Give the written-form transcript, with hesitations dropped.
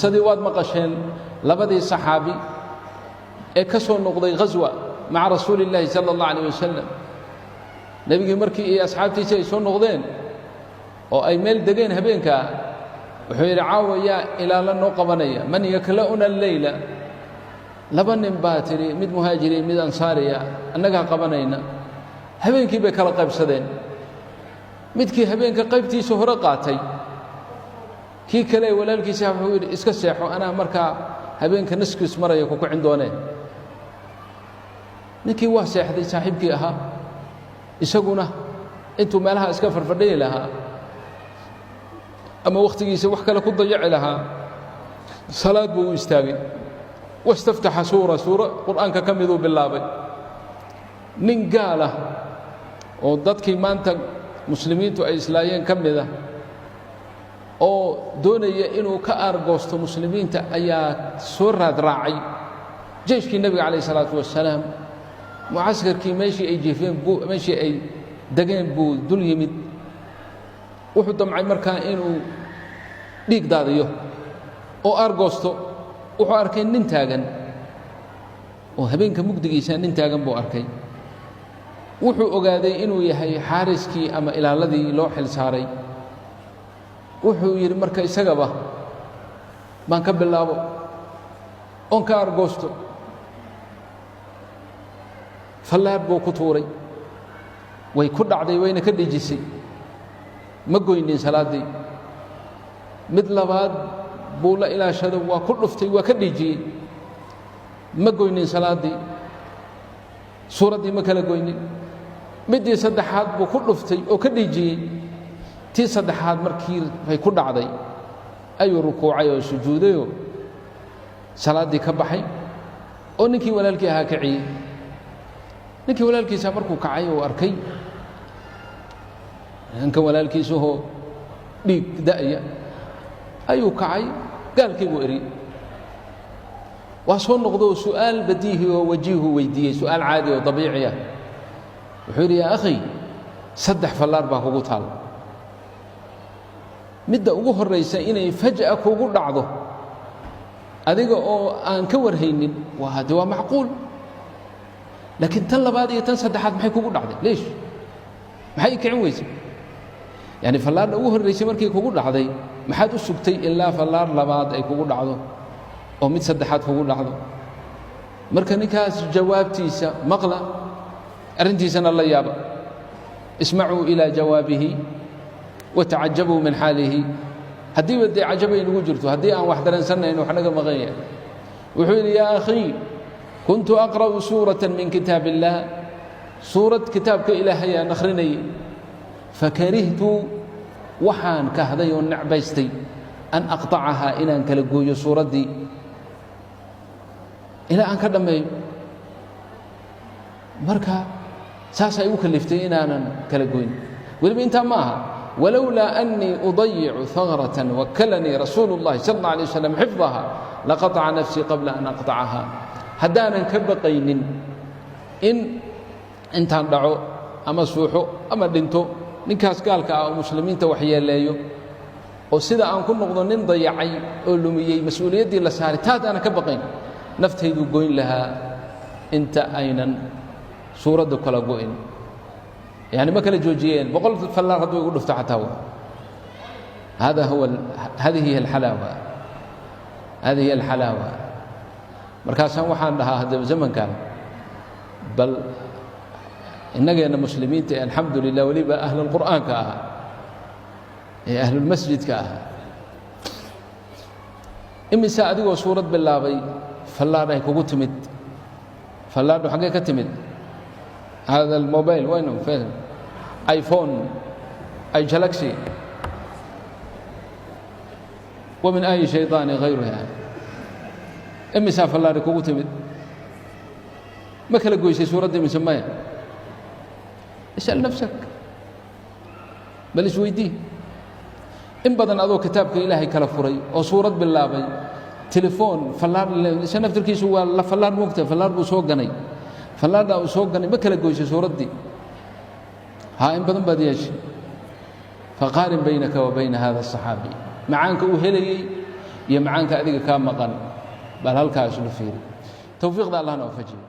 qisadii waad maqasheen labadii saxaabi ee ka soo noqday ghazwa maca rasuulillaahi sala allahu calayh wasalam nebigii markii iyo asxaabtiisii ay soo noqdeen oo ay meel degeen habeenkaa wuxuu yidhi caawa yaa ilaala noo qabanaya man yakla'una alleyla laba nin baa tidhi mid muhaajiriin mid ansaariya annagaa qabanayna habeenkii bay kala qaybsadeen midkii habeenka qaybtiisa hore qaatay kii kale walaalkiisa wuxuu yidhi iska seexo anaa markaa habeenka naskiis maraya ku kicin dooneen ninkii waa seexday saaxiibkii ahaa isaguna intuu meelaha iska farfadhiyi lahaa ama wakhtigiisa wax kale ku dayaci lahaa salaad buu u istaagay wastaftaxa suura qur'aanka ka miduu bilaabay nin gaala oo dadkii maanta muslimiintu ay islaayeen ka mida oo doonaya inuu ka aargoosto muslimiinta ayaa soo raadraacay jeyshkii nebiga calayh isalaatu wassalaam mucaskarkii meeshii ay jiifeen meeshii ay degeen buu dul yimid wuxuu damcay markaa inuu dhiig daadiyo oo aargoosto wuxuu arkay nin taagan oo habeenka mugdigiisa nin taagan buu arkay wuxuu ogaaday inuu yahay xaariskii ama ilaaladii loo xil saaray wuxuu yidhi marka isagaba baan ka bilaabo oon ka aargoosto fallaar buu ku tuuray way ku dhacday wayna ka dhejisay ma goynin salaaddii mid labaad buu la ilaashado waa ku dhuftay waa ka dhejiyey ma goynin salaaddii suuraddii ma kala goynin middii saddexaad buu ku dhuftay oo ka dhejiyey tii saddexaad markii bay ku dhacday ayuu rukuucay oo sujuudayoo salaaddii ka baxay oo ninkii walaalkii ahaa kaciyey ninkii walaalkiisa markuu kacay oo arkay ninkan walaalkiisahoo dhiig da'ya ayuu kacay gaalkii buu eriyey waa soo noqdoo su'aal badiihi oo wajiihu weydiiyey su'aal caadi oo dabiici ah wuxuu yidhi yaa akhi saddex fallaar baa kugu taal midda ugu horraysa inay faj'a kugu dhacdo adiga oo aan ka warhaynin de waa macquul laakiin tan labaad iyo tan saddexaad maxay kugu dhacday leesh maxay kicin weysay yani fallaarna ugu horraysay markii kugu dhacday maxaad u sugtay ilaa fallaar labaad ay kugu dhacdo oo mid saddexaad kugu dhacdo marka ninkaas jawaabtiisa maqla arrintiisana la yaaba ismacuu ilaa jawaabihi watacajabuu min xaalihi haddiiba dee cajabay nagu jirto haddii aan wax dareensannayn wax naga maqan yahay wuxuu yidhi yaa akhii kuntu aqra'u suuratan min kitaab illaah suurad kitaabka ilaahay aan akhrinayay fakarihtu waxaan kahday oo necbaystay an aqطacahaa inaan kala gooyo suuraddii ilaa aan ka dhammeeyo marka saasay u kaliftay inaanan kala goyn weliba intaa ma aha walowlaa أnnii udayicu hagrة wakalanii rasuulu الlahi sal اlه alيه waslm xifظaha laqaطca nafsii qabla an aqطacahaa haddaanan ka baqaynin in intaan dhaco ama suuxo ama dhinto ninkaas gaalka ah oo muslimiinta waxyeeleeyo oo sida aan ku noqdo nin dayacay oo lumiyey mas-uuliyaddii la saaray taad aanan ka baqayn naftayduu goyn lahaa inta aynan suuradda kala go'in yani ma kala joojiyeen boqol fallaar hadduu igu dhufto xataa hadihi hiy alxalaawa markaasaan waxaan dhahaa haddaba zamankan bal innageenna muslimiinta ee alxamdu lilah weliba ahlulqur'aanka ah ee ahlulmasjidka ah imise adigoo suurad bilaabay fallaadh ay kugu timid fallaadhu xaggee ka timid hada almobail waynu iphone ay galaxy wa min ayi shayطaani hayruha imisaa fallaadhi kugu timid ma kala goysay suuraddii mise maya isal nafsak bal isweydii in badan adoo kitaabka ilaahay kala furay oo suurad bilaabay telefoon fallaar isa naftirkiisu waa la fallaar moogta fallaar buu soo ganay fallaardaa uu soo ganay ma kala goysay suuraddii haa in badan baad yeeshay faqaarin baynaka wa bayna hada aلصaxaabi macaanka uu helayey iyo macaanka adiga kaa maqan bal halkaas lu fiiri tawfiiqda allahna waafajiyo